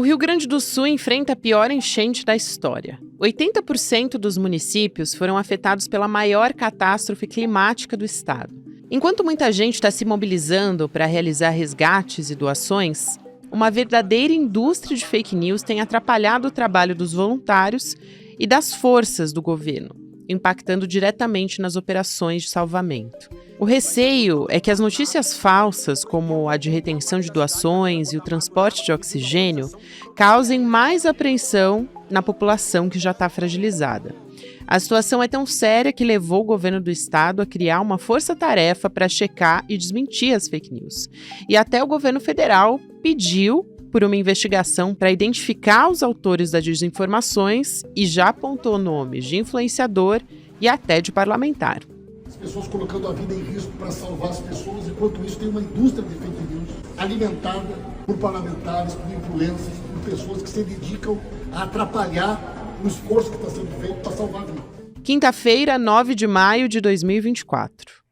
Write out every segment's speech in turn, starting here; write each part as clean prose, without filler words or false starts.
Rio Grande do Sul enfrenta a pior enchente da história. 80% dos municípios foram afetados pela maior catástrofe climática do estado. Enquanto muita gente está se mobilizando para realizar resgates e doações, uma verdadeira indústria de fake news tem atrapalhado o trabalho dos voluntários e das forças do governo, impactando diretamente nas operações de salvamento. O receio é que as notícias falsas, como a de retenção de doações e o transporte de oxigênio, causem mais apreensão na população que já está fragilizada. A situação é tão séria que levou o governo do estado a criar uma força-tarefa para checar e desmentir as fake news. E até o governo federal pediu por uma investigação para identificar os autores das desinformações e já apontou nomes de influenciador e até de parlamentar. As pessoas colocando a vida em risco para salvar as pessoas, enquanto isso tem uma indústria de fake news alimentada por parlamentares, por influencers, por pessoas que se dedicam a atrapalhar o esforço que está sendo feito para salvar a vida. Quinta-feira, 9 de maio de 2024.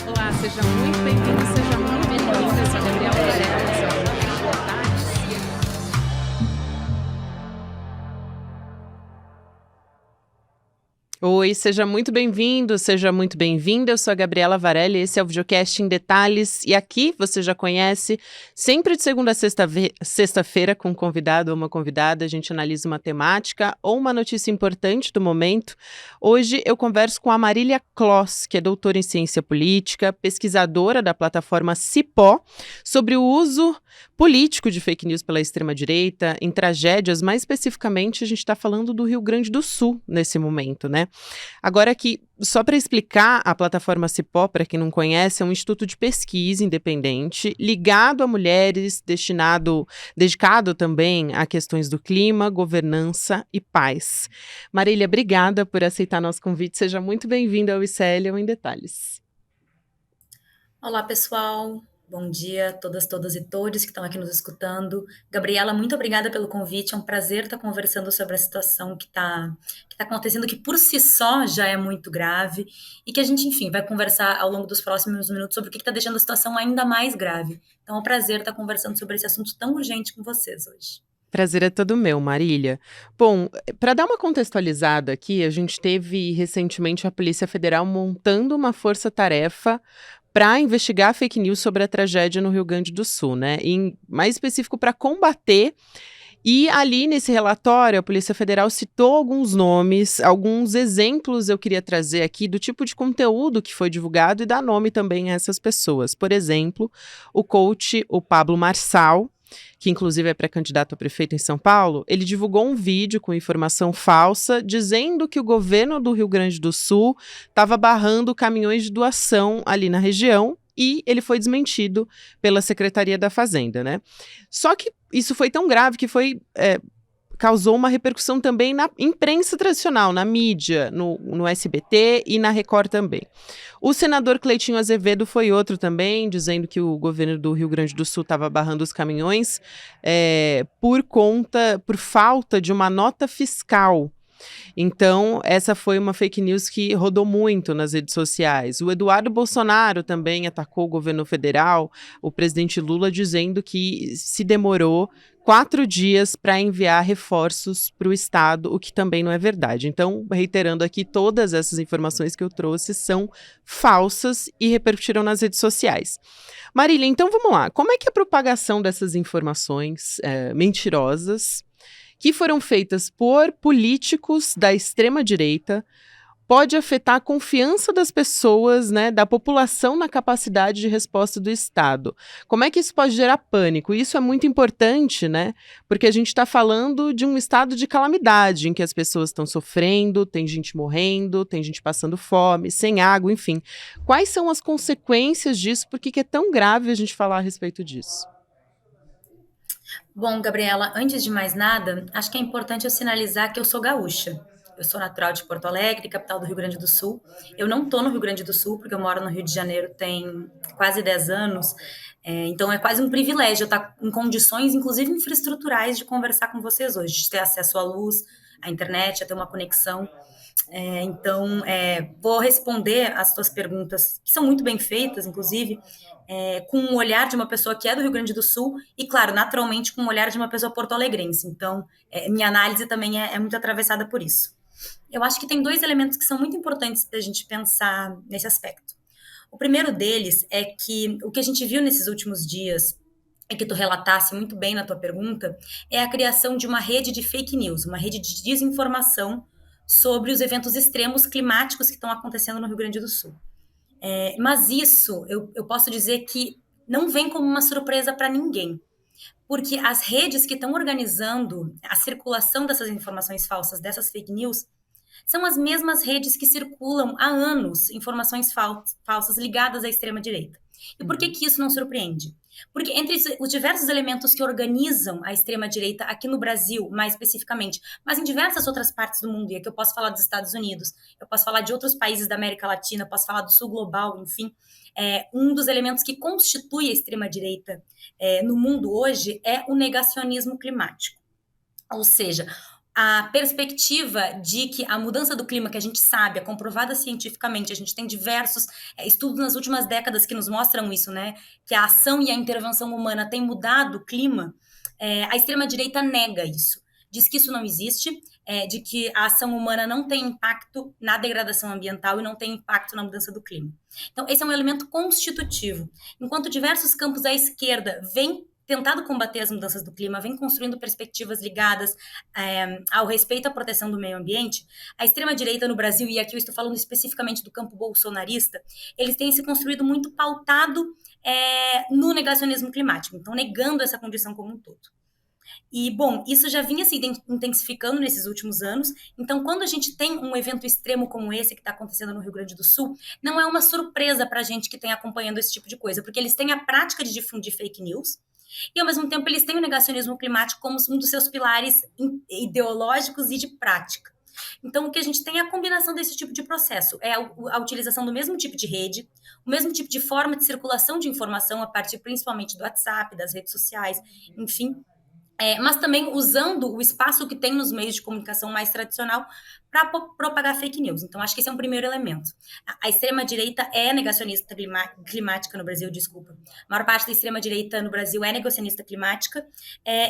Olá, seja muito bem-vindo, seja muito bem-vinda. Eu sou a Gabriela Varela, Oi, seja muito bem-vindo, seja muito bem-vinda. Eu sou a Gabriela Varela e esse é o Videocast em Detalhes. E aqui, você já conhece, sempre de segunda a sexta-feira, com um convidado ou uma convidada, a gente analisa uma temática ou uma notícia importante do momento. Hoje eu converso com a Marília Kloss, que é doutora em ciência política, pesquisadora da plataforma Cipó, sobre o uso político de fake news pela extrema-direita em tragédias. Mais especificamente, a gente está falando do Rio Grande do Sul nesse momento, né? Agora aqui, só para explicar, a plataforma Cipó, para quem não conhece, é um instituto de pesquisa independente, ligado a mulheres, dedicado também a questões do clima, governança e paz. Marília, obrigada por aceitar nosso convite. Seja muito bem-vinda ao ICL em Detalhes. Olá, pessoal. Bom dia a todas e todos que estão aqui nos escutando. Gabriela, muito obrigada pelo convite. É um prazer estar conversando sobre a situação que está acontecendo, que por si só já é muito grave, e que a gente, enfim, vai conversar ao longo dos próximos minutos sobre o que está deixando a situação ainda mais grave. Então é um prazer estar conversando sobre esse assunto tão urgente com vocês hoje. Prazer é todo meu, Marília. Bom, para dar uma contextualizada aqui, a gente teve recentemente a Polícia Federal montando uma força-tarefa para investigar fake news sobre a tragédia no Rio Grande do Sul, né? E mais específico para combater. E ali nesse relatório, a Polícia Federal citou alguns nomes, alguns exemplos eu queria trazer aqui do tipo de conteúdo que foi divulgado e dar nome também a essas pessoas. Por exemplo, o coach, o Pablo Marçal, que inclusive é pré-candidato a prefeito em São Paulo, ele divulgou um vídeo com informação falsa dizendo que o governo do Rio Grande do Sul estava barrando caminhões de doação ali na região, e ele foi desmentido pela Secretaria da Fazenda, né? Só que isso foi tão grave que causou uma repercussão também na imprensa tradicional, na mídia, no SBT e na Record também. O senador Cleitinho Azevedo foi outro também, dizendo que o governo do Rio Grande do Sul estava barrando os caminhões por falta de uma nota fiscal. Então, essa foi uma fake news que rodou muito nas redes sociais. O Eduardo Bolsonaro também atacou o governo federal, o presidente Lula, dizendo que se demorou 4 dias para enviar reforços para o estado, o que também não é verdade. Então, reiterando aqui, todas essas informações que eu trouxe são falsas e repercutiram nas redes sociais. Marília, então vamos lá. Como é que a propagação dessas informações mentirosas, que foram feitas por políticos da extrema-direita, pode afetar a confiança das pessoas, né, da população na capacidade de resposta do Estado? Como é que isso pode gerar pânico? Isso é muito importante, né, porque a gente está falando de um estado de calamidade, em que as pessoas estão sofrendo, tem gente morrendo, tem gente passando fome, sem água, enfim. Quais são as consequências disso? Por que é tão grave a gente falar a respeito disso? Bom, Gabriela, antes de mais nada, acho que é importante eu sinalizar que eu sou gaúcha. Eu sou natural de Porto Alegre, capital do Rio Grande do Sul. Eu não estou no Rio Grande do Sul, porque eu moro no Rio de Janeiro tem quase 10 anos. Então é quase um privilégio eu estar em condições, inclusive infraestruturais, de conversar com vocês hoje, de ter acesso à luz, à internet, a ter uma conexão. Vou responder as tuas perguntas, que são muito bem feitas, inclusive, com um olhar de uma pessoa que é do Rio Grande do Sul e, claro, naturalmente, com um olhar de uma pessoa porto-alegrense. Então, minha análise também é muito atravessada por isso. Eu acho que tem dois elementos que são muito importantes para a gente pensar nesse aspecto. O primeiro deles é que o que a gente viu nesses últimos dias, e que tu relatasse muito bem na tua pergunta, é a criação de uma rede de fake news, uma rede de desinformação sobre os eventos extremos climáticos que estão acontecendo no Rio Grande do Sul. Mas isso, eu posso dizer que não vem como uma surpresa para ninguém, porque as redes que estão organizando a circulação dessas informações falsas, dessas fake news, são as mesmas redes que circulam há anos informações falsas ligadas à extrema-direita. E por que isso não surpreende? Porque entre os diversos elementos que organizam a extrema-direita aqui no Brasil, mais especificamente, mas em diversas outras partes do mundo, e aqui eu posso falar dos Estados Unidos, eu posso falar de outros países da América Latina, eu posso falar do Sul Global, enfim, um dos elementos que constitui a extrema-direita no mundo hoje é o negacionismo climático. Ou seja, a perspectiva de que a mudança do clima, que a gente sabe, é comprovada cientificamente, a gente tem diversos estudos nas últimas décadas que nos mostram isso, né? Que a ação e a intervenção humana têm mudado o clima, a extrema-direita nega isso. Diz que isso não existe, de que a ação humana não tem impacto na degradação ambiental e não tem impacto na mudança do clima. Então, esse é um elemento constitutivo. Enquanto diversos campos à esquerda vêm tentado combater as mudanças do clima, vem construindo perspectivas ligadas ao respeito à proteção do meio ambiente, a extrema-direita no Brasil, e aqui eu estou falando especificamente do campo bolsonarista, eles têm se construído muito pautado no negacionismo climático, então negando essa condição como um todo. E, bom, isso já vinha se intensificando nesses últimos anos. Então, quando a gente tem um evento extremo como esse que está acontecendo no Rio Grande do Sul, não é uma surpresa para a gente que tem acompanhando esse tipo de coisa, porque eles têm a prática de difundir fake news, e, ao mesmo tempo, eles têm o negacionismo climático como um dos seus pilares ideológicos e de prática. Então, o que a gente tem é a combinação desse tipo de processo, é a utilização do mesmo tipo de rede, o mesmo tipo de forma de circulação de informação, a partir principalmente do WhatsApp, das redes sociais, enfim, mas também usando o espaço que tem nos meios de comunicação mais tradicional para propagar fake news. Então, acho que esse é um primeiro elemento. A extrema-direita é negacionista climática no Brasil, desculpa. A maior parte da extrema-direita no Brasil é negacionista climática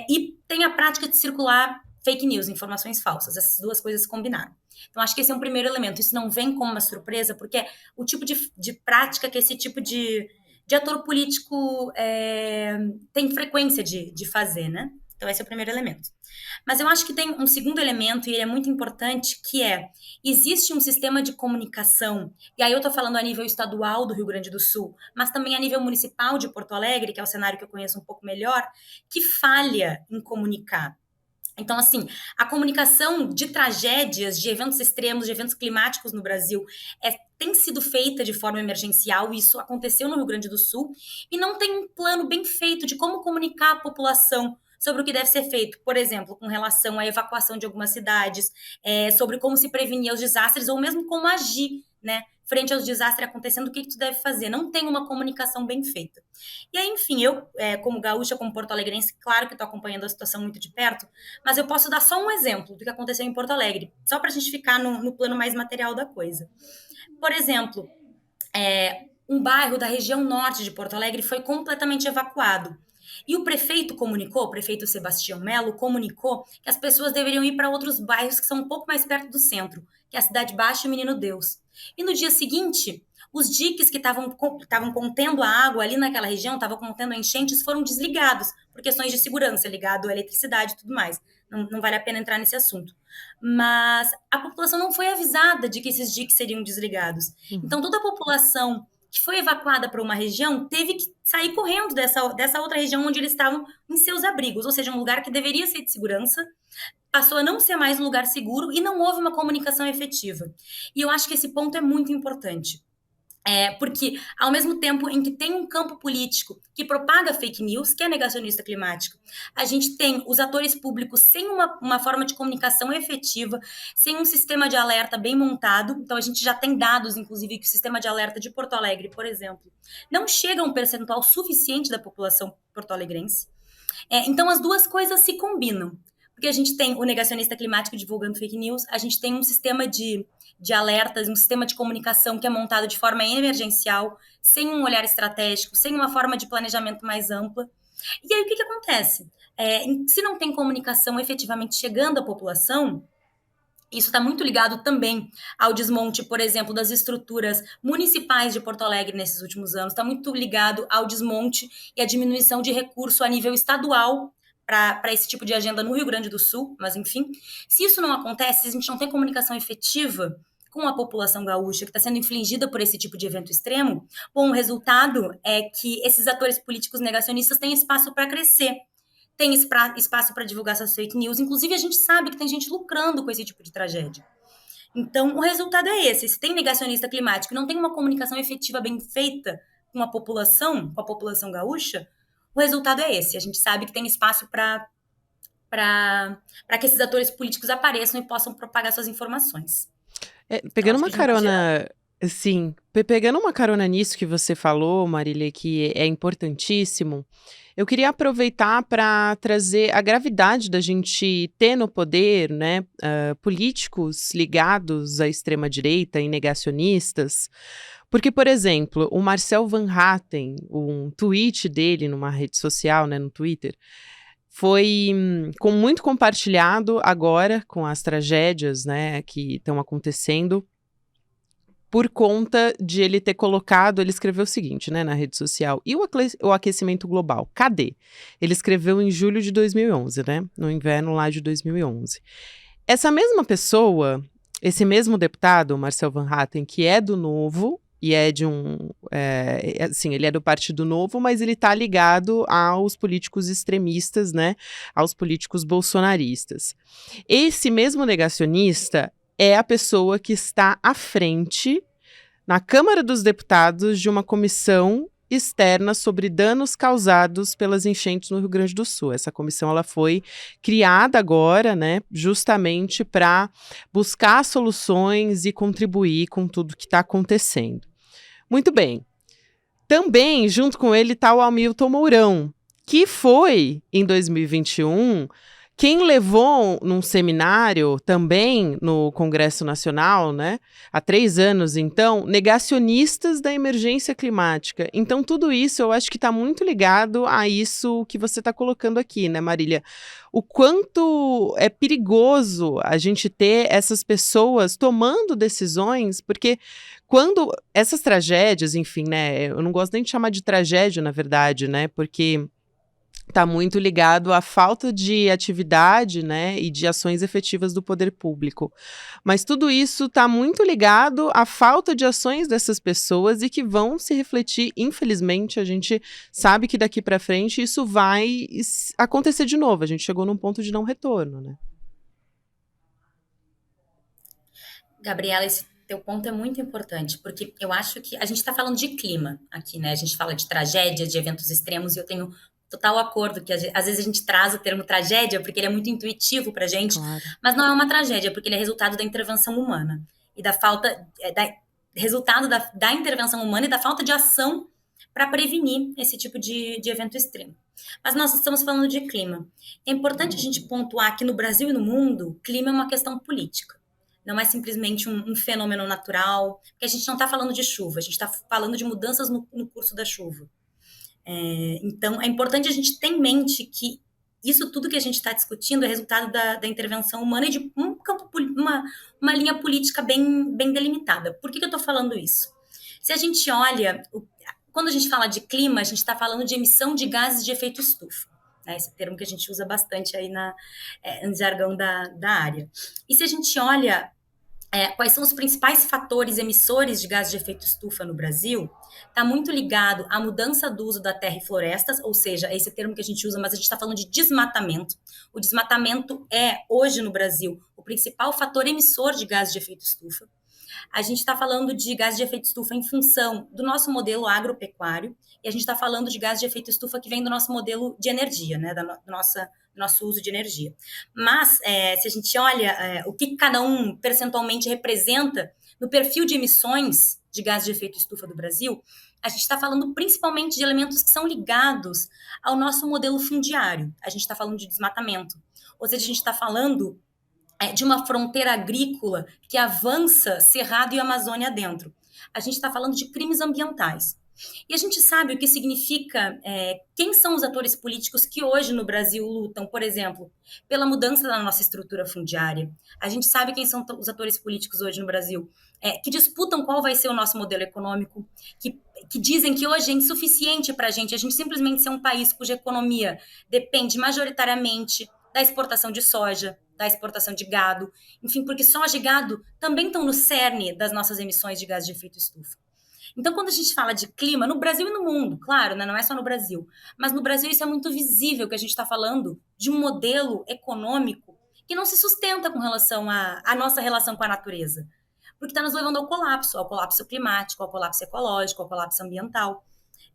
e tem a prática de circular fake news, informações falsas. Essas duas coisas se combinaram. Então, acho que esse é um primeiro elemento. Isso não vem como uma surpresa, porque é o tipo de prática que esse tipo de ator político tem frequência de fazer, né? Então, esse é o primeiro elemento. Mas eu acho que tem um segundo elemento, e ele é muito importante, que existe um sistema de comunicação, e aí eu estou falando a nível estadual do Rio Grande do Sul, mas também a nível municipal de Porto Alegre, que é o cenário que eu conheço um pouco melhor, que falha em comunicar. Então, assim, a comunicação de tragédias, de eventos extremos, de eventos climáticos no Brasil tem sido feita de forma emergencial, e isso aconteceu no Rio Grande do Sul, e não tem um plano bem feito de como comunicar a população sobre o que deve ser feito, por exemplo, com relação à evacuação de algumas cidades, sobre como se prevenir os desastres, ou mesmo como agir, né, frente aos desastres acontecendo, o que tu deve fazer. Não tem uma comunicação bem feita. E aí, enfim, eu, como gaúcha, como porto-alegrense, claro que estou acompanhando a situação muito de perto, mas eu posso dar só um exemplo do que aconteceu em Porto Alegre, só para a gente ficar no plano mais material da coisa. Por exemplo, um bairro da região norte de Porto Alegre foi completamente evacuado. E o prefeito comunicou, o prefeito Sebastião Melo comunicou que as pessoas deveriam ir para outros bairros que são um pouco mais perto do centro, que é a Cidade Baixa e o Menino Deus. E no dia seguinte, os diques que estavam contendo a água ali naquela região, estavam contendo enchentes, foram desligados, por questões de segurança, ligado à eletricidade e tudo mais. Não vale a pena entrar nesse assunto. Mas a população não foi avisada de que esses diques seriam desligados. Então, toda a população que foi evacuada para uma região teve que sair correndo dessa outra região onde eles estavam em seus abrigos, ou seja, um lugar que deveria ser de segurança, passou a não ser mais um lugar seguro e não houve uma comunicação efetiva. E eu acho que esse ponto é muito importante. Porque, ao mesmo tempo em que tem um campo político que propaga fake news, que é negacionista climático, a gente tem os atores públicos sem uma forma de comunicação efetiva, sem um sistema de alerta bem montado. Então, a gente já tem dados, inclusive, que o sistema de alerta de Porto Alegre, por exemplo, não chega a um percentual suficiente da população porto-alegrense. Então, as duas coisas se combinam. Porque a gente tem o negacionista climático divulgando fake news, a gente tem um sistema de alertas, um sistema de comunicação que é montado de forma emergencial, sem um olhar estratégico, sem uma forma de planejamento mais ampla. E aí o que acontece? Se não tem comunicação efetivamente chegando à população, isso está muito ligado também ao desmonte, por exemplo, das estruturas municipais de Porto Alegre nesses últimos anos, está muito ligado ao desmonte e à diminuição de recurso a nível estadual para esse tipo de agenda no Rio Grande do Sul, mas enfim, se isso não acontece, se a gente não tem comunicação efetiva com a população gaúcha que está sendo infligida por esse tipo de evento extremo, bom, o resultado é que esses atores políticos negacionistas têm espaço para crescer, tem espaço para divulgar essas fake news. Inclusive, a gente sabe que tem gente lucrando com esse tipo de tragédia. Então, o resultado é esse. Se tem negacionista climático e não tem uma comunicação efetiva bem feita com a população gaúcha, o resultado é esse. A gente sabe que tem espaço para que esses atores políticos apareçam e possam propagar suas informações. Pegando uma carona, sim, pegando uma carona nisso que você falou, Marília, que é importantíssimo, eu queria aproveitar para trazer a gravidade da gente ter no poder, né, políticos ligados à extrema-direita e negacionistas, porque, por exemplo, o Marcel Van Hatten, um tweet dele numa rede social, né, no Twitter, foi muito compartilhado agora com as tragédias, né, que estão acontecendo, por conta de ele ter colocado, ele escreveu o seguinte, né, na rede social, e o aquecimento global, cadê? Ele escreveu em julho de 2011, né, no inverno lá de 2011. Essa mesma pessoa, esse mesmo deputado, Marcel Van Hatten, que é do Novo, e é de assim, ele é do Partido Novo, mas ele está ligado aos políticos extremistas, né, aos políticos bolsonaristas. Esse mesmo negacionista é a pessoa que está à frente, na Câmara dos Deputados, de uma comissão externa sobre danos causados pelas enchentes no Rio Grande do Sul. Essa comissão ela foi criada agora, né, justamente para buscar soluções e contribuir com tudo que está acontecendo. Muito bem. Também, junto com ele, está o Hamilton Mourão, que foi, em 2021, quem levou num seminário também no Congresso Nacional, né, há 3 anos então, negacionistas da emergência climática. Então tudo isso eu acho que está muito ligado a isso que você está colocando aqui, né, Marília? O quanto é perigoso a gente ter essas pessoas tomando decisões, porque quando essas tragédias, enfim, né, eu não gosto nem de chamar de tragédia, na verdade, né, porque está muito ligado à falta de atividade, né, e de ações efetivas do poder público. Mas tudo isso está muito ligado à falta de ações dessas pessoas e que vão se refletir, infelizmente, a gente sabe que daqui para frente isso vai acontecer de novo. A gente chegou num ponto de não retorno, né? Gabriela, esse teu ponto é muito importante, porque eu acho que a gente está falando de clima aqui, né? A gente fala de tragédias, de eventos extremos, e eu tenho total acordo que às vezes a gente traz o termo tragédia porque ele é muito intuitivo pra gente, Claro. mas não é uma tragédia, porque ele é resultado da intervenção humana e da falta, resultado da intervenção humana e da falta de ação para prevenir esse tipo de evento extremo. Mas nós estamos falando de clima. É importante a gente pontuar que no Brasil e no mundo, clima é uma questão política. Não é simplesmente um fenômeno natural, porque a gente não está falando de chuva, a gente está falando de mudanças no curso da chuva. Então, é importante a gente ter em mente que isso tudo que a gente está discutindo é resultado da intervenção humana e de uma linha política bem delimitada. Por que eu estou falando isso? Se a gente olha, quando a gente fala de clima, a gente está falando de emissão de gases de efeito estufa. Né? Esse termo que a gente usa bastante aí no jargão da área. E se a gente olha quais são os principais fatores emissores de gases de efeito estufa no Brasil, está muito ligado à mudança do uso da terra e florestas, ou seja, esse termo que a gente usa, mas a gente está falando de desmatamento. O desmatamento é, hoje no Brasil, o principal fator emissor de gases de efeito estufa. A gente está falando de gases de efeito estufa em função do nosso modelo agropecuário, e a gente está falando de gases de efeito estufa que vem do nosso modelo de energia, né, do nosso uso de energia. Mas, se a gente olha o que cada um percentualmente representa no perfil de emissões de gases de efeito estufa do Brasil, a gente está falando principalmente de elementos que são ligados ao nosso modelo fundiário. A gente está falando de desmatamento. Ou seja, a gente está falando de uma fronteira agrícola que avança Cerrado e Amazônia dentro. A gente está falando de crimes ambientais. E a gente sabe o que significa, quem são os atores políticos que hoje no Brasil lutam, por exemplo, pela mudança da nossa estrutura fundiária. A gente sabe quem são os atores políticos hoje no Brasil, que disputam qual vai ser o nosso modelo econômico, que dizem que hoje é insuficiente para a gente simplesmente ser um país cuja economia depende majoritariamente da exportação de soja, da exportação de gado, enfim, porque soja e gado também estão no cerne das nossas emissões de gás de efeito estufa. Então, quando a gente fala de clima, no Brasil e no mundo, claro, né, não é só no Brasil, mas no Brasil isso é muito visível, que a gente está falando de um modelo econômico que não se sustenta com relação à nossa relação com a natureza, porque está nos levando ao colapso climático, ao colapso ecológico, ao colapso ambiental.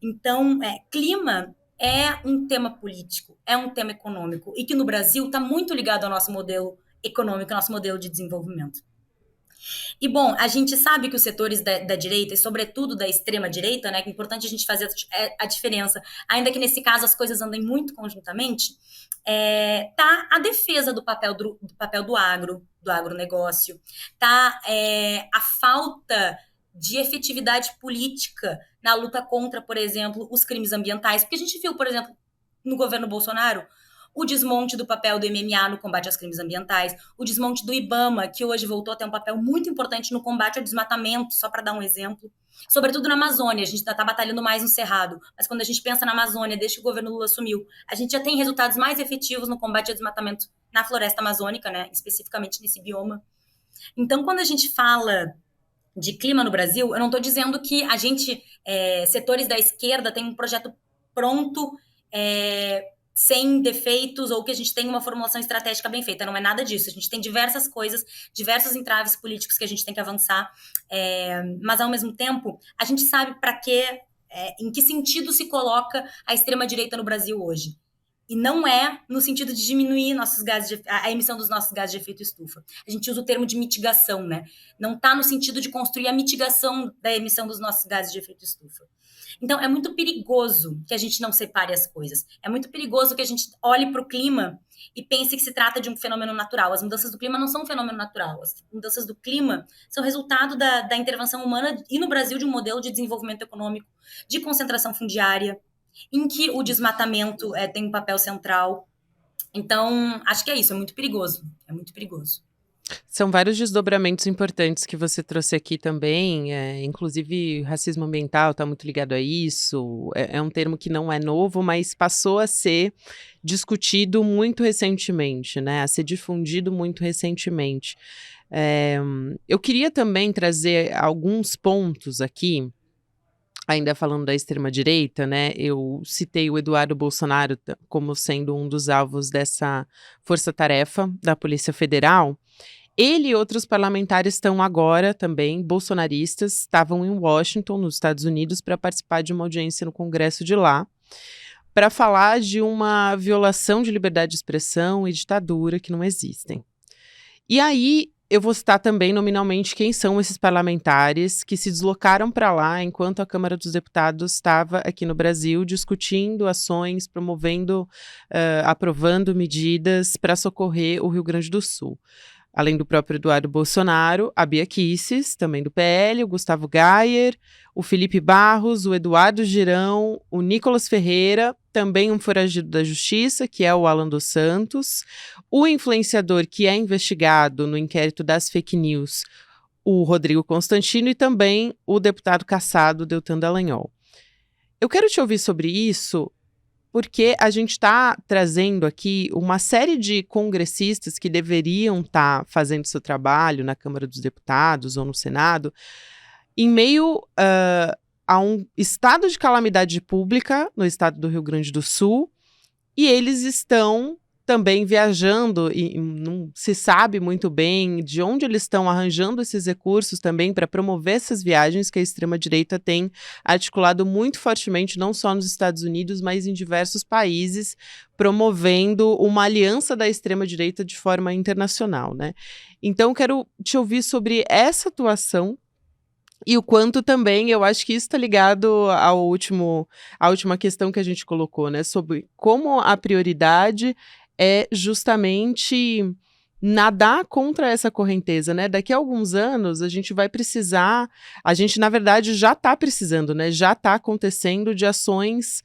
Então, clima é um tema político, é um tema econômico, e que no Brasil está muito ligado ao nosso modelo econômico, ao nosso modelo de desenvolvimento. E, bom, a gente sabe que os setores da direita, e sobretudo da extrema-direita, né, que é importante a gente fazer a diferença, ainda que nesse caso as coisas andem muito conjuntamente, tá a defesa do papel do agronegócio, tá a falta de efetividade política na luta contra, por exemplo, os crimes ambientais, porque a gente viu, por exemplo, no governo Bolsonaro, o desmonte do papel do MMA no combate aos crimes ambientais, o desmonte do IBAMA, que hoje voltou a ter um papel muito importante no combate ao desmatamento, só para dar um exemplo. Sobretudo na Amazônia, a gente está batalhando mais no Cerrado, mas quando a gente pensa na Amazônia, desde que o governo Lula assumiu, a gente já tem resultados mais efetivos no combate ao desmatamento na floresta amazônica, né, especificamente nesse bioma. Então, quando a gente fala de clima no Brasil, eu não estou dizendo que a gente, setores da esquerda, tem um projeto pronto, sem defeitos, ou que a gente tem uma formulação estratégica bem feita. Não é nada disso. A gente tem diversas coisas, diversos entraves políticos que a gente tem que avançar, mas, ao mesmo tempo, a gente sabe em que sentido se coloca a extrema-direita no Brasil hoje. E não é no sentido de diminuir a emissão dos nossos gases de efeito estufa. A gente usa o termo de mitigação, né? Não está no sentido de construir a mitigação da emissão dos nossos gases de efeito estufa. Então, é muito perigoso que a gente não separe as coisas. É muito perigoso que a gente olhe para o clima e pense que se trata de um fenômeno natural. As mudanças do clima não são um fenômeno natural. As mudanças do clima são resultado da intervenção humana e, no Brasil, de um modelo de desenvolvimento econômico, de concentração fundiária, em que o desmatamento tem um papel central. Então, acho que é isso, é muito perigoso. É muito perigoso. São vários desdobramentos importantes que você trouxe aqui também, inclusive racismo ambiental está muito ligado a isso, é um termo que não é novo, mas passou a ser discutido muito recentemente, né, a ser difundido muito recentemente. Eu queria também trazer alguns pontos aqui, ainda falando da extrema-direita, né, eu citei o Eduardo Bolsonaro como sendo um dos alvos dessa força-tarefa da Polícia Federal. Ele e outros parlamentares estão agora também, bolsonaristas, estavam em Washington, nos Estados Unidos, para participar de uma audiência no Congresso de lá, para falar de uma violação de liberdade de expressão e ditadura que não existem. E aí, eu vou citar também nominalmente quem são esses parlamentares que se deslocaram para lá enquanto a Câmara dos Deputados estava aqui no Brasil discutindo ações, promovendo, aprovando medidas para socorrer o Rio Grande do Sul. Além do próprio Eduardo Bolsonaro, a Bia Kicis, também do PL, o Gustavo Gayer, o Felipe Barros, o Eduardo Girão, o Nicolas Ferreira, também um foragido da Justiça, que é o Alan dos Santos, o influenciador que é investigado no inquérito das fake news, o Rodrigo Constantino, e também o deputado cassado Deltan Dallagnol. Eu quero te ouvir sobre isso, porque a gente está trazendo aqui uma série de congressistas que deveriam estar fazendo seu trabalho na Câmara dos Deputados ou no Senado, em meio a um estado de calamidade pública no estado do Rio Grande do Sul, e eles estão também viajando e não se sabe muito bem de onde eles estão arranjando esses recursos também para promover essas viagens que a extrema-direita tem articulado muito fortemente, não só nos Estados Unidos, mas em diversos países, promovendo uma aliança da extrema-direita de forma internacional, né? Então, quero te ouvir sobre essa atuação E o quanto também, eu acho que isso está ligado à última questão que a gente colocou, né? Sobre como a prioridade é justamente nadar contra essa correnteza, né? Daqui a alguns anos a gente vai precisar, a gente na verdade já está precisando, né? Já está acontecendo de ações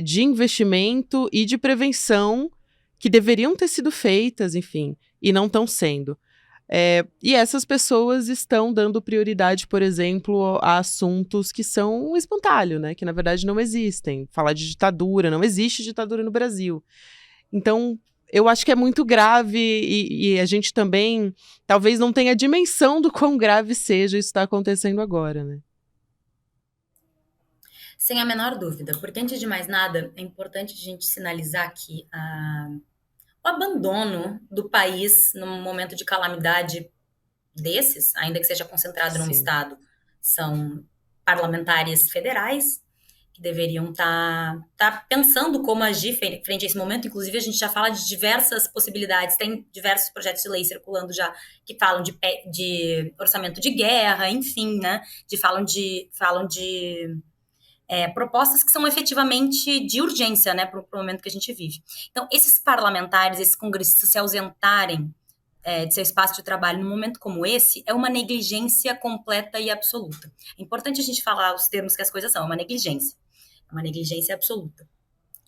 de investimento e de prevenção que deveriam ter sido feitas, enfim, e não estão sendo. E essas pessoas estão dando prioridade, por exemplo, a assuntos que são um espantalho, né? Que na verdade não existem. Falar de ditadura, não existe ditadura no Brasil. Então, eu acho que é muito grave e a gente também talvez não tenha dimensão do quão grave seja isso está acontecendo agora, né? Sem a menor dúvida, porque antes de mais nada, é importante a gente sinalizar que o abandono do país num momento de calamidade desses, ainda que seja concentrado num Sim. estado, são parlamentares federais que deveriam estar pensando como agir frente a esse momento. Inclusive, a gente já fala de diversas possibilidades, tem diversos projetos de lei circulando já que falam de orçamento de guerra, enfim, né? Falam de propostas que são efetivamente de urgência, né, para o momento que a gente vive. Então, esses parlamentares, esses congressistas se ausentarem de seu espaço de trabalho num momento como esse é uma negligência completa e absoluta. É importante a gente falar os termos que as coisas são, é uma negligência absoluta.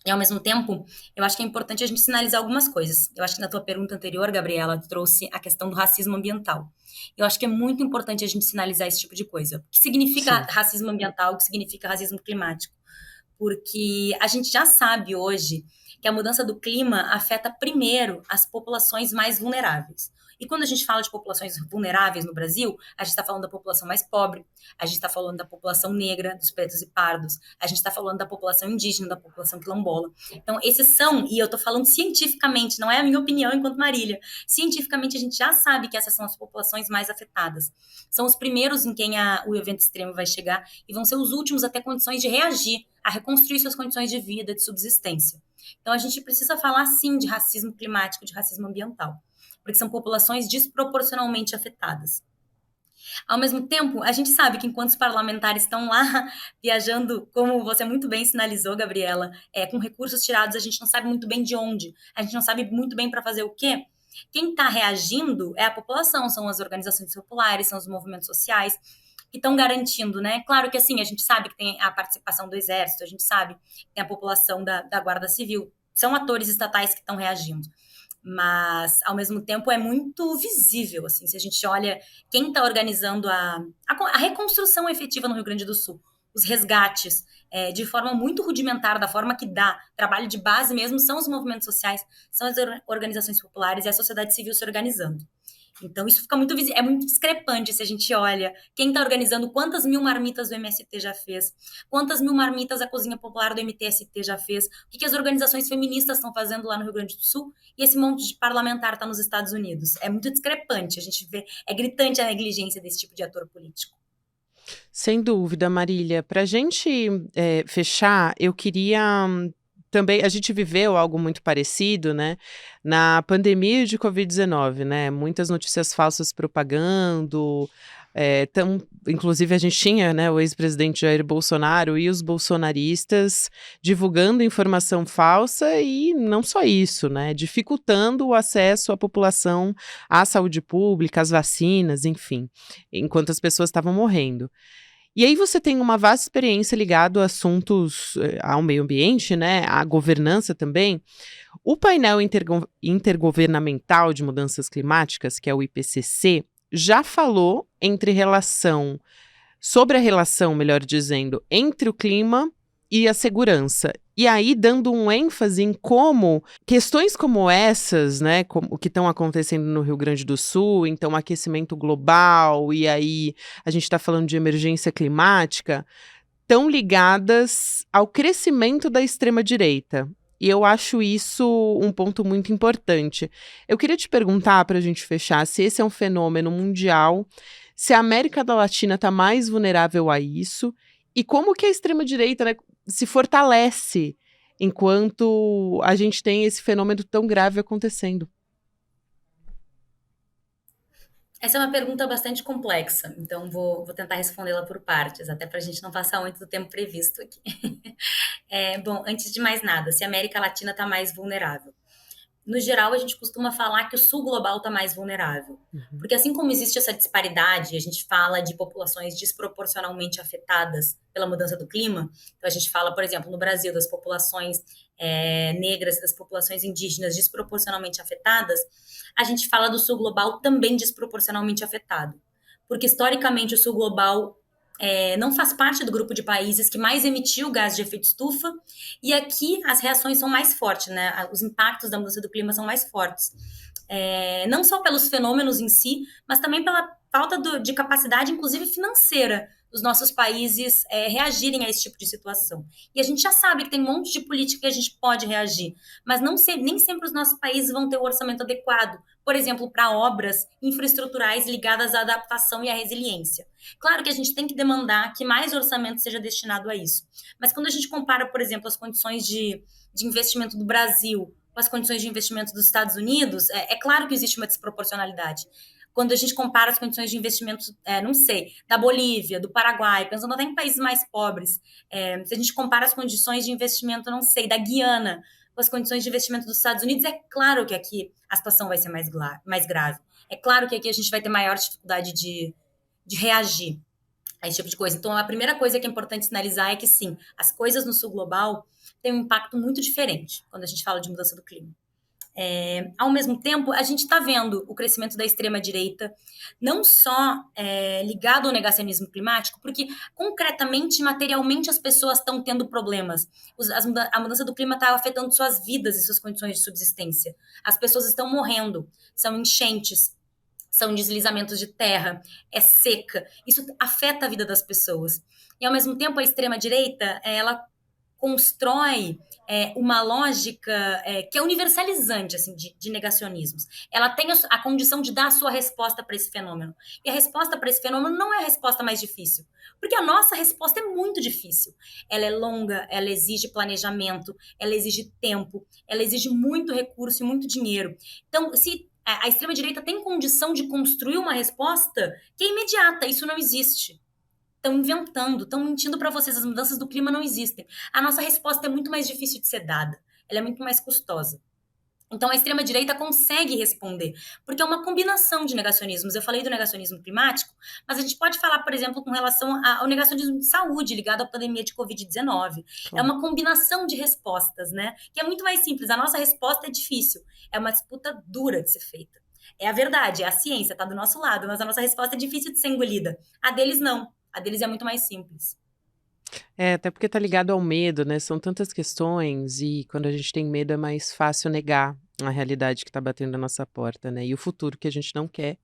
E, ao mesmo tempo, eu acho que é importante a gente sinalizar algumas coisas. Eu acho que na tua pergunta anterior, Gabriela, tu trouxe a questão do racismo ambiental. Eu acho que é muito importante a gente sinalizar esse tipo de coisa. O que significa Sim. racismo ambiental, o que significa racismo climático? Porque a gente já sabe hoje que a mudança do clima afeta primeiro as populações mais vulneráveis. E quando a gente fala de populações vulneráveis no Brasil, a gente está falando da população mais pobre, a gente está falando da população negra, dos pretos e pardos, a gente está falando da população indígena, da população quilombola. Então, esses são, e eu estou falando cientificamente, não é a minha opinião enquanto Marília, cientificamente a gente já sabe que essas são as populações mais afetadas. São os primeiros em quem o evento extremo vai chegar e vão ser os últimos a ter condições de reagir, a reconstruir suas condições de vida, de subsistência. Então, a gente precisa falar, sim, de racismo climático, de racismo ambiental, porque são populações desproporcionalmente afetadas. Ao mesmo tempo, a gente sabe que enquanto os parlamentares estão lá viajando, como você muito bem sinalizou, Gabriela, com recursos tirados, a gente não sabe muito bem de onde, a gente não sabe muito bem para fazer o quê. Quem está reagindo é a população, são as organizações populares, são os movimentos sociais, que estão garantindo, né? Claro que assim, a gente sabe que tem a participação do Exército, a gente sabe que tem a população da Guarda Civil, são atores estatais que estão reagindo. Mas, ao mesmo tempo, é muito visível, assim, se a gente olha quem está organizando a reconstrução efetiva no Rio Grande do Sul, os resgates, de forma muito rudimentar, da forma que dá, trabalho de base mesmo, são os movimentos sociais, são as organizações populares e a sociedade civil se organizando. Então, isso fica muito visível, é muito discrepante se a gente olha quem está organizando, quantas mil marmitas o MST já fez, quantas mil marmitas a Cozinha Popular do MTST já fez, o que as organizações feministas estão fazendo lá no Rio Grande do Sul, e esse monte de parlamentar está nos Estados Unidos. É muito discrepante, a gente vê, é gritante a negligência desse tipo de ator político. Sem dúvida, Marília. Para a gente fechar, eu queria também. A gente viveu algo muito parecido, né? Na pandemia de Covid-19, né? Muitas notícias falsas propagando. Inclusive, a gente tinha, né, o ex-presidente Jair Bolsonaro e os bolsonaristas divulgando informação falsa e não só isso, né? Dificultando o acesso à população à saúde pública, às vacinas, enfim, enquanto as pessoas estavam morrendo. E aí você tem uma vasta experiência ligada a assuntos ao meio ambiente, né, à governança também. O painel intergovernamental de mudanças climáticas, que é o IPCC, já falou sobre a relação, melhor dizendo, entre o clima e a segurança. E aí dando um ênfase em como questões como essas, né, como o que estão acontecendo no Rio Grande do Sul, então aquecimento global, e aí a gente está falando de emergência climática, estão ligadas ao crescimento da extrema-direita. E eu acho isso um ponto muito importante. Eu queria te perguntar, para a gente fechar, se esse é um fenômeno mundial, se a América Latina está mais vulnerável a isso, e como que a extrema-direita, né, se fortalece enquanto a gente tem esse fenômeno tão grave acontecendo. Essa é uma pergunta bastante complexa, então vou tentar respondê-la por partes, até para a gente não passar muito do tempo previsto aqui. Bom, antes de mais nada, se a América Latina está mais vulnerável. No geral, a gente costuma falar que o sul global está mais vulnerável. Uhum. Porque assim como existe essa disparidade, a gente fala de populações desproporcionalmente afetadas pela mudança do clima. Então, a gente fala, por exemplo, no Brasil, das populações negras, das populações indígenas desproporcionalmente afetadas. A gente fala do sul global também desproporcionalmente afetado. Porque, historicamente, o sul global não faz parte do grupo de países que mais emitiu gás de efeito estufa, e aqui as reações são mais fortes, né? Os impactos da mudança do clima são mais fortes. Não só pelos fenômenos em si, mas também pela falta de capacidade, inclusive financeira, dos nossos países reagirem a esse tipo de situação. E a gente já sabe que tem um monte de política que a gente pode reagir, mas nem sempre os nossos países vão ter o orçamento adequado, por exemplo, para obras infraestruturais ligadas à adaptação e à resiliência. Claro que a gente tem que demandar que mais orçamento seja destinado a isso. Mas quando a gente compara, por exemplo, as condições de investimento do Brasil com as condições de investimento dos Estados Unidos, é claro que existe uma desproporcionalidade. Quando a gente compara as condições de investimento, não sei, da Bolívia, do Paraguai, pensando até em países mais pobres, se a gente compara as condições de investimento, não sei, da Guiana com as condições de investimento dos Estados Unidos, é claro que aqui a situação vai ser mais grave. É claro que aqui a gente vai ter maior dificuldade de reagir a esse tipo de coisa. Então, a primeira coisa que é importante sinalizar é que, sim, as coisas no sul global têm um impacto muito diferente quando a gente fala de mudança do clima. Ao mesmo tempo, a gente está vendo o crescimento da extrema-direita, não só ligado ao negacionismo climático, porque concretamente, materialmente, as pessoas estão tendo problemas. A mudança do clima está afetando suas vidas e suas condições de subsistência. As pessoas estão morrendo, são enchentes, são deslizamentos de terra, é seca. Isso afeta a vida das pessoas. E, ao mesmo tempo, a extrema-direita, ela constrói uma lógica que é universalizante assim, de negacionismos. Ela tem a condição de dar a sua resposta para esse fenômeno. E a resposta para esse fenômeno não é a resposta mais difícil, porque a nossa resposta é muito difícil. Ela é longa, ela exige planejamento, ela exige tempo, ela exige muito recurso e muito dinheiro. Então, se a extrema-direita tem condição de construir uma resposta que é imediata, isso não existe. Estão inventando, estão mentindo para vocês, as mudanças do clima não existem. A nossa resposta é muito mais difícil de ser dada, ela é muito mais custosa. Então, a extrema-direita consegue responder, porque é uma combinação de negacionismos. Eu falei do negacionismo climático, mas a gente pode falar, por exemplo, com relação ao negacionismo de saúde ligado à pandemia de Covid-19. É uma combinação de respostas, né? Que é muito mais simples. A nossa resposta é difícil, é uma disputa dura de ser feita. É a verdade, é a ciência, está do nosso lado, mas a nossa resposta é difícil de ser engolida. A deles não. A deles é muito mais simples. Até porque tá ligado ao medo, né? São tantas questões e quando a gente tem medo é mais fácil negar a realidade que tá batendo na nossa porta, né? E o futuro que a gente não quer,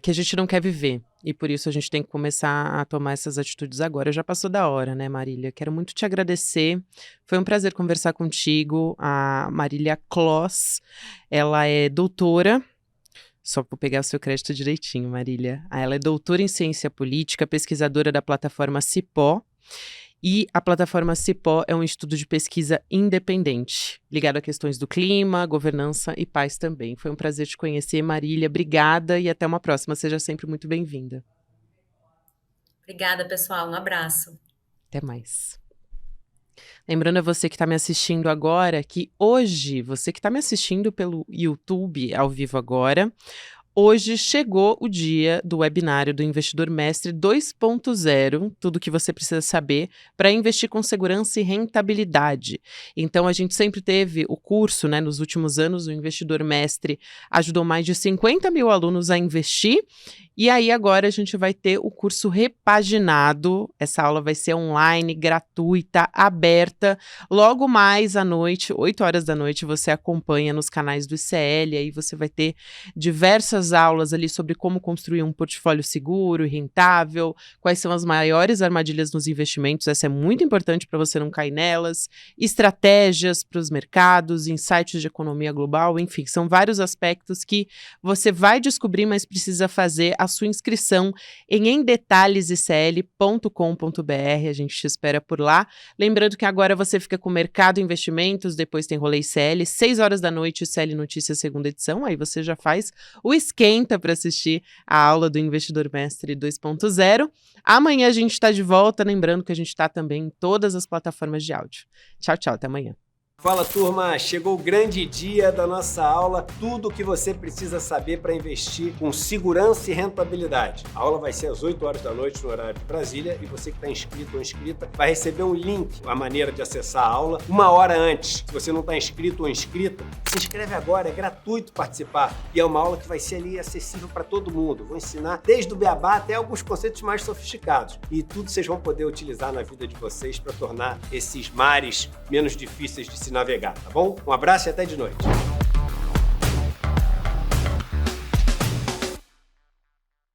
que a gente não quer viver. E por isso a gente tem que começar a tomar essas atitudes agora. Já passou da hora, né, Marília? Quero muito te agradecer. Foi um prazer conversar contigo. A Marília Kloss, ela é doutora. Só vou pegar o seu crédito direitinho, Marília. Ela é doutora em ciência política, pesquisadora da plataforma Cipó. E a plataforma Cipó é um estudo de pesquisa independente, ligado a questões do clima, governança e paz também. Foi um prazer te conhecer, Marília. Obrigada e até uma próxima. Seja sempre muito bem-vinda. Obrigada, pessoal. Um abraço. Até mais. Lembrando a você que está me assistindo agora que hoje, você que está me assistindo pelo YouTube ao vivo agora, hoje chegou o dia do webinário do Investidor Mestre 2.0, tudo que você precisa saber para investir com segurança e rentabilidade. Então, a gente sempre teve o curso, né, nos últimos anos, o Investidor Mestre ajudou mais de 50 mil alunos a investir, e aí agora a gente vai ter o curso repaginado. Essa aula vai ser online, gratuita, aberta. Logo mais à noite, 8 horas da noite, você acompanha nos canais do ICL, aí você vai ter diversas aulas ali sobre como construir um portfólio seguro e rentável, quais são as maiores armadilhas nos investimentos, essa é muito importante para você não cair nelas, estratégias para os mercados, insights de economia global, enfim, são vários aspectos que você vai descobrir, mas precisa fazer a a sua inscrição em endetalhesicl.com.br. A gente te espera por lá. Lembrando que agora você fica com Mercado Investimentos, depois tem Rolê ICL, 6 horas da noite, ICL Notícias, segunda edição. Aí você já faz o esquenta para assistir a aula do Investidor Mestre 2.0. Amanhã a gente está de volta, lembrando que a gente está também em todas as plataformas de áudio. Tchau, tchau, até amanhã. Fala, turma, chegou o grande dia da nossa aula, tudo o que você precisa saber para investir com segurança e rentabilidade. A aula vai ser às 8 horas da noite no horário de Brasília e você que está inscrito ou inscrita vai receber um link, a maneira de acessar a aula, 1 hora antes. Se você não está inscrito ou inscrita, se inscreve agora, é gratuito participar e é uma aula que vai ser ali acessível para todo mundo. Vou ensinar desde o beabá até alguns conceitos mais sofisticados e tudo vocês vão poder utilizar na vida de vocês para tornar esses mares menos difíceis de se navegar, tá bom? Um abraço e até de noite.